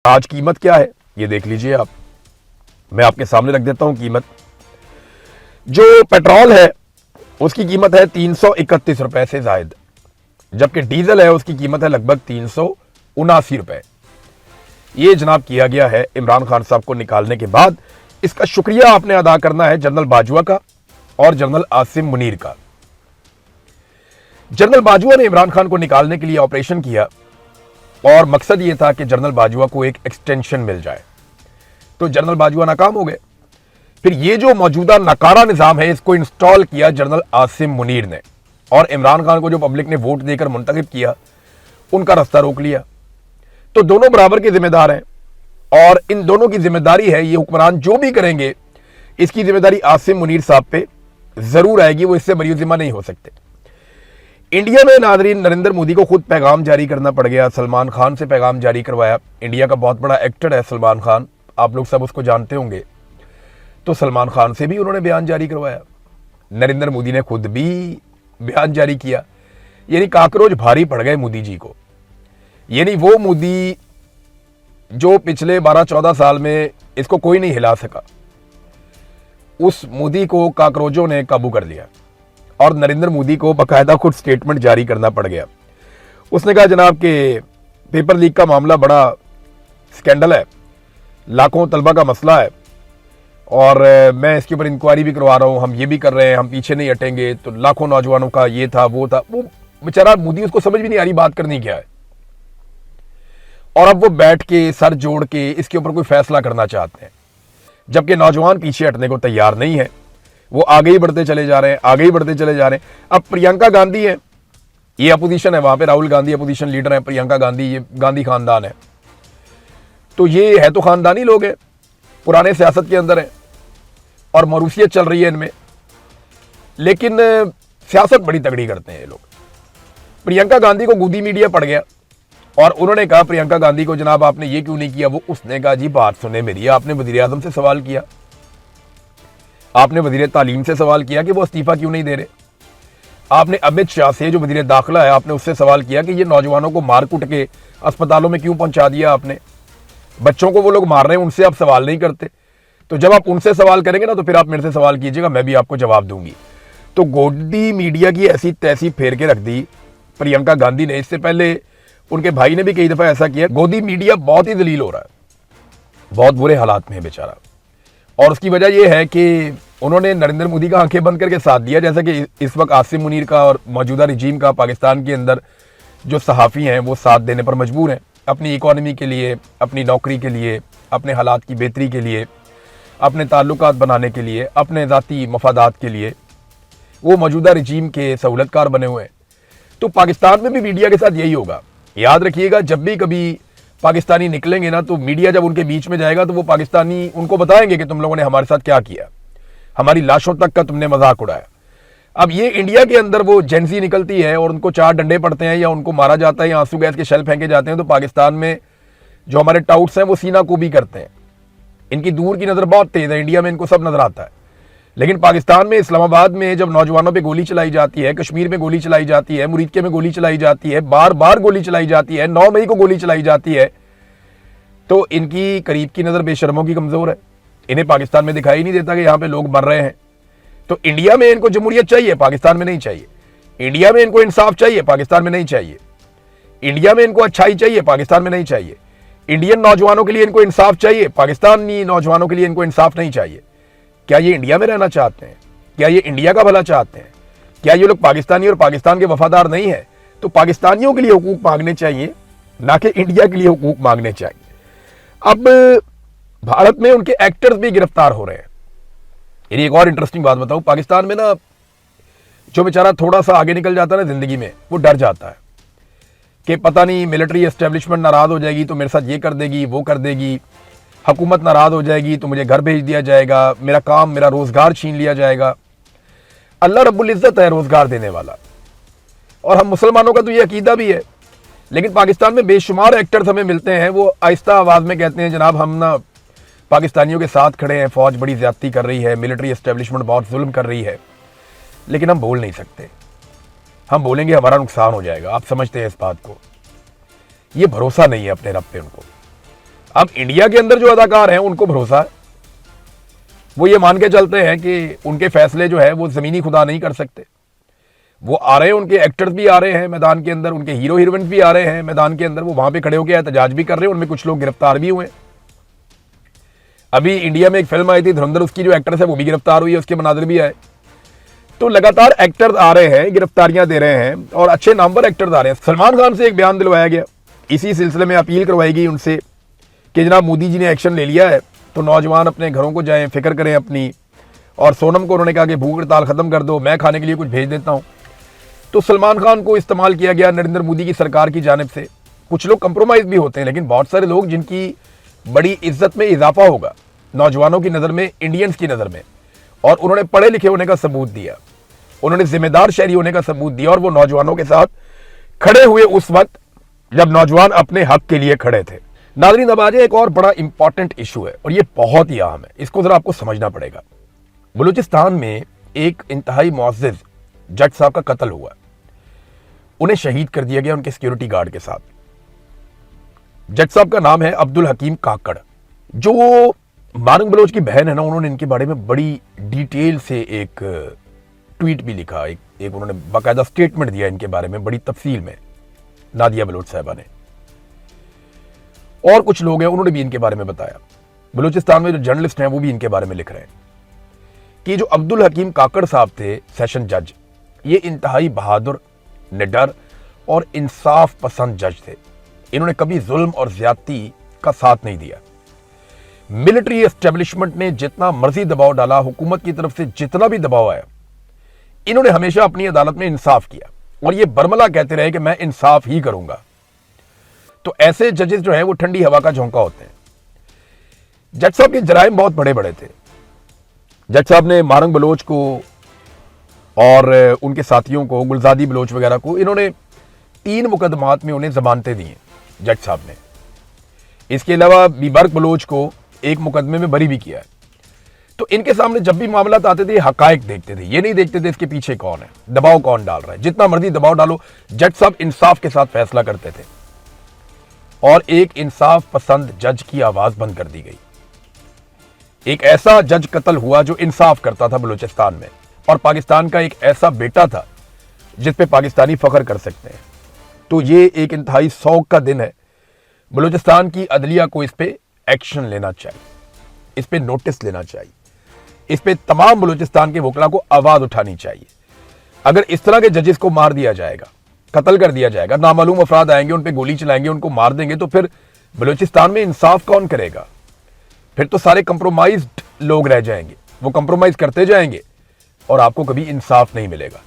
आज कीमत क्या है ये देख लीजिए आप, मैं आपके सामने रख देता हूं कीमत। जो पेट्रोल है उसकी कीमत है 331 रुपए से जायद, जबकि डीजल है उसकी कीमत है लगभग 379 रुपए। ये जनाब किया गया है इमरान खान साहब को निकालने के बाद। इसका शुक्रिया आपने अदा करना है जनरल बाजवा का और जनरल आसिम मुनीर का। जनरल बाजवा ने इमरान खान को निकालने के लिए ऑपरेशन किया और मकसद यह था कि जनरल बाजवा को एक एक्सटेंशन मिल जाए, तो जनरल बाजवा नाकाम हो गए। फिर ये जो मौजूदा नकारा निजाम है इसको इंस्टॉल किया जनरल आसिम मुनीर ने, और इमरान खान को जो पब्लिक ने वोट देकर मुंतखब किया उनका रास्ता रोक लिया। तो दोनों बराबर के जिम्मेदार हैं और इन दोनों की जिम्मेदारी है, ये हुक्मरान जो भी करेंगे इसकी जिम्मेदारी आसिम मुनीर साहब पे जरूर आएगी, वो इससे बरी जिम्मा नहीं हो सकते। इंडिया में नाज़रीन नरेंद्र मोदी को खुद पैगाम जारी करना पड़ गया, सलमान खान से पैगाम जारी करवाया। इंडिया का बहुत बड़ा एक्टर है सलमान खान, आप लोग सब उसको जानते होंगे, तो सलमान खान से भी उन्होंने बयान जारी करवाया। नरेंद्र मोदी ने खुद भी बयान जारी किया, यानी काकरोच भारी पड़ गए मोदी जी को। यानी वो मोदी जो पिछले 12-14 साल में इसको कोई नहीं हिला सका, उस मोदी को काकरोचों ने काबू कर लिया और नरेंद्र मोदी को बाकायदा खुद स्टेटमेंट जारी करना पड़ गया। उसने कहा जनाब के पेपर लीक का मामला बड़ा स्कैंडल है, लाखों तलबा का मसला है और मैं इसके ऊपर इंक्वायरी भी करवा रहा हूं, हम ये भी कर रहे हैं, हम पीछे नहीं हटेंगे। तो लाखों नौजवानों का ये था वो था, वो बेचारा मोदी उसको समझ भी नहीं आ रही बात करनी क्या है। और अब वो बैठ के सर जोड़ के इसके ऊपर कोई फैसला करना चाहते हैं, जबकि नौजवान पीछे हटने को तैयार नहीं है, वो आगे ही बढ़ते चले जा रहे हैं, आगे ही बढ़ते चले जा रहे हैं। अब प्रियंका गांधी है, ये अपोजिशन है, वहां पे राहुल गांधी अपोजिशन लीडर है, प्रियंका गांधी ये गांधी खानदान है, तो ये है तो खानदानी लोग हैं, पुराने सियासत के अंदर है और मरूसियत चल रही है इनमें, लेकिन सियासत बड़ी तगड़ी करते हैं ये लोग। प्रियंका गांधी को गोदी मीडिया पड़ गया और उन्होंने कहा प्रियंका गांधी को जनाब आपने ये क्यों नहीं किया, वो उसने कहा जी बात सुने मेरी, आपने वजीर आजम से सवाल किया, आपने वजीर तालीम से सवाल किया कि वो इस्तीफा क्यों नहीं दे रहे, आपने अमित शाह से जो वजीर दाखिला है आपने उससे सवाल किया कि ये नौजवानों को मार कुट के अस्पतालों में क्यों पहुंचा दिया आपने, बच्चों को वो लोग मार रहे हैं उनसे आप सवाल नहीं करते। तो जब आप उनसे सवाल करेंगे ना तो फिर आप मेरे से सवाल कीजिएगा, मैं भी आपको जवाब दूंगी। तो गोदी मीडिया की ऐसी तैसी फेर के रख दी प्रियंका गांधी ने। इससे पहले उनके भाई ने भी कई दफा ऐसा किया। गोदी मीडिया बहुत ही दलील हो रहा है, बहुत बुरे हालात में है बेचारा, और उसकी वजह यह है कि उन्होंने नरेंद्र मोदी का आंखें बंद करके साथ दिया, जैसा कि इस वक्त आसिम मुनीर का और मौजूदा रिजीम का पाकिस्तान के अंदर जो सहाफ़ी हैं वो साथ देने पर मजबूर हैं, अपनी इकॉनमी के लिए, अपनी नौकरी के लिए, अपने हालात की बेहतरी के लिए, अपने ताल्लुकात बनाने के लिए, अपने ज़ाती मफादात के लिए वो मौजूदा रिजीम के सहूलतकार बने हुए हैं। तो पाकिस्तान में भी मीडिया के साथ यही होगा। याद रखिएगा, जब भी कभी पाकिस्तानी निकलेंगे ना तो मीडिया जब उनके बीच में जाएगा तो वो पाकिस्तानी उनको बताएंगे कि तुम लोगों ने हमारे साथ क्या किया, हमारी लाशों तक का तुमने मजाक उड़ाया। अब ये इंडिया के अंदर वो जेंसी निकलती है और उनको 4 डंडे पड़ते हैं या उनको मारा जाता है या आंसू गैस के शेल फेंके जाते हैं, तो पाकिस्तान में जो हमारे टाउट्स हैं वो सीना को भी करते हैं। इनकी दूर की नज़र बहुत तेज है, इंडिया में इनको सब नजर आता है, लेकिन पाकिस्तान में इस्लामाबाद में जब नौजवानों पे गोली चलाई जाती है, कश्मीर में गोली चलाई जाती है, मुरीदके में गोली चलाई जाती है, बार बार गोली चलाई जाती है, 9 मई को गोली चलाई जाती है, तो इनकी करीब की नज़र बेशर्मों की कमज़ोर है। इन्हें पाकिस्तान में दिखाई नहीं देता कि यहाँ पे लोग मर रहे हैं। तो इंडिया में इनको जमहूरियत चाहिए, पाकिस्तान में नहीं चाहिए। इंडिया में इनको इंसाफ चाहिए, पाकिस्तान में नहीं चाहिए। इंडिया में इनको अच्छाई चाहिए, पाकिस्तान में नहीं चाहिए। इंडियन नौजवानों के लिए इनको इंसाफ चाहिए, पाकिस्तानी नौजवानों के लिए इनको इंसाफ नहीं चाहिए। क्या ये इंडिया में रहना चाहते हैं? क्या ये इंडिया का भला चाहते हैं? क्या ये लोग पाकिस्तानी और पाकिस्तान के वफादार नहीं है? तो पाकिस्तानियों के लिए हुकूक मांगने चाहिए, ना कि इंडिया के लिए हुकूक मांगने चाहिए। अब भारत में उनके एक्टर्स भी गिरफ्तार हो रहे हैं। यानी एक और इंटरेस्टिंग बात बताऊं, पाकिस्तान में ना जो बेचारा थोड़ा सा आगे निकल जाता है ना जिंदगी में, वो डर जाता है कि पता नहीं मिलिट्री एस्टेब्लिशमेंट नाराज हो जाएगी तो मेरे साथ ये कर देगी, वो कर देगी, हुकूमत नाराज हो जाएगी तो मुझे घर भेज दिया जाएगा, मेरा काम, मेरा रोजगार छीन लिया जाएगा। अल्लाह रब्बुल इज्जत है रोजगार देने वाला, और हम मुसलमानों का तो ये अकीदा भी है। लेकिन पाकिस्तान में बेशुमार एक्टर्स हमें मिलते हैं, वो आहिस्ता आवाज में कहते हैं जनाब हम ना पाकिस्तानियों के साथ खड़े हैं, फौज बड़ी ज्यादती कर रही है, मिलिट्री एस्टेब्लिशमेंट बहुत जुल्म कर रही है, लेकिन हम बोल नहीं सकते। हम बोलेंगे हमारा नुकसान हो जाएगा। आप समझते हैं इस बात को? ये भरोसा नहीं है अपने रब पे उनको। अब इंडिया के अंदर जो अदाकार हैं उनको भरोसा है, वो ये मान के चलते हैं कि उनके फैसले जो है वो जमीनी खुदा नहीं कर सकते। वो आ रहे हैं, उनके एक्टर्स भी आ रहे हैं मैदान के अंदर, उनके हीरो हीरोइंस भी आ रहे हैं मैदान के अंदर, वो वहां पे खड़े होकर एहतजाज भी कर रहे हैं, उनमें कुछ लोग गिरफ्तार भी हुए। अभी इंडिया में एक फिल्म आई थी धुरंधर, उसकी जो एक्ट्रेस है वो भी गिरफ्तार हुई है, उसके मनाजिर भी आए। तो लगातार एक्टर्स आ रहे हैं, गिरफ्तारियां दे रहे हैं और अच्छे नाम पर एक्टर्स आ रहे हैं। सलमान खान से एक बयान दिलवाया गया, इसी सिलसिले में अपील करवाई गई उनसे कि जनाब मोदी जी ने एक्शन ले लिया है तो नौजवान अपने घरों को जाएं, फिक्र करें अपनी। और सोनम को उन्होंने कहा कि भूख हड़ताल खत्म कर दो, मैं खाने के लिए कुछ भेज देता हूं। तो सलमान खान को इस्तेमाल किया गया नरेंद्र मोदी की सरकार की जानिब से। कुछ लोग कंप्रोमाइज भी होते हैं, लेकिन बहुत सारे लोग जिनकी बड़ी इज्जत में इजाफा होगा नौजवानों की नज़र में, इंडियंस की नज़र में, और उन्होंने पढ़े लिखे होने का सबूत दिया, उन्होंने जिम्मेदार शहरी होने का सबूत दिया, और वो नौजवानों के साथ खड़े हुए उस वक्त जब नौजवान अपने हक के लिए खड़े थे। नाज़रीन, अब आज एक और बड़ा इंपॉर्टेंट इशू है और ये बहुत ही अहम है, इसको जरा आपको समझना पड़ेगा। बलूचिस्तान में एक इंतहाई मुअज़्ज़िज़ जज साहब का कत्ल हुआ, उन्हें शहीद कर दिया गया उनके सिक्योरिटी गार्ड के साथ। जज साहब का नाम है अब्दुल हकीम काकड़। जो मारंग बलोच की बहन है ना, उन्होंने इनके बारे में बड़ी डिटेल से एक ट्वीट भी लिखा, एक उन्होंने बाकायदा स्टेटमेंट दिया इनके बारे में बड़ी तफसील में, नादिया बलोच साहबा ने। और कुछ लोग हैं उन्होंने भी इनके बारे में बताया। बलूचिस्तान में जो जर्नलिस्ट हैं वो भी इनके बारे में लिख रहे हैं कि जो अब्दुल हकीम काकड़ साहब थे सेशन जज, ये इंतहाई बहादुर, निडर और इंसाफ पसंद जज थे। इन्होंने कभी जुल्म और ज्यादती का साथ नहीं दिया। मिलिट्री एस्टेब्लिशमेंट ने जितना मर्जी दबाव डाला, हुकूमत की तरफ से जितना भी दबाव आया, इन्होंने हमेशा अपनी अदालत में इंसाफ किया और ये बरमला कहते रहे कि मैं इंसाफ ही करूंगा। तो ऐसे जजेस जो है वो ठंडी हवा का झोंका होते हैं। जज साहब के जराइम बहुत बड़े बड़े थे। जज साहब ने मारंग बलोच को और उनके साथियों को, गुलजादी बलोच वगैरह को, इन्होंने 3 मुकदमात में उन्हें जमानतें दी हैं जज साहब ने। इसके अलावा बीबर्क बलोच को एक मुकदमे में बरी भी किया है। तो इनके सामने जब भी मामला आते थे हकायक देखते थे, ये नहीं देखते थे इसके पीछे कौन है, दबाव कौन डाल रहा है। जितना मर्जी दबाव डालो, जज साहब इंसाफ के साथ फैसला करते थे। और एक इंसाफ पसंद जज की आवाज बंद कर दी गई। एक ऐसा जज कत्ल हुआ जो इंसाफ करता था बलूचिस्तान में, और पाकिस्तान का एक ऐसा बेटा था जिस पे पाकिस्तानी फख्र कर सकते हैं। तो ये एक इंतहाई शौक का दिन है। बलूचिस्तान की अदलिया को इस पे एक्शन लेना चाहिए, इस पे नोटिस लेना चाहिए, इस पे तमाम बलूचिस्तान के वकला को आवाज उठानी चाहिए। अगर इस तरह के जजेस को मार दिया जाएगा, कत्ल कर दिया जाएगा, नामालूम अफराद आएंगे, उन पे गोली चलाएंगे, उनको मार देंगे, तो फिर बलूचिस्तान में इंसाफ कौन करेगा? फिर तो सारे कंप्रोमाइज्ड लोग रह जाएंगे, वो कंप्रोमाइज करते जाएंगे और आपको कभी इंसाफ नहीं मिलेगा।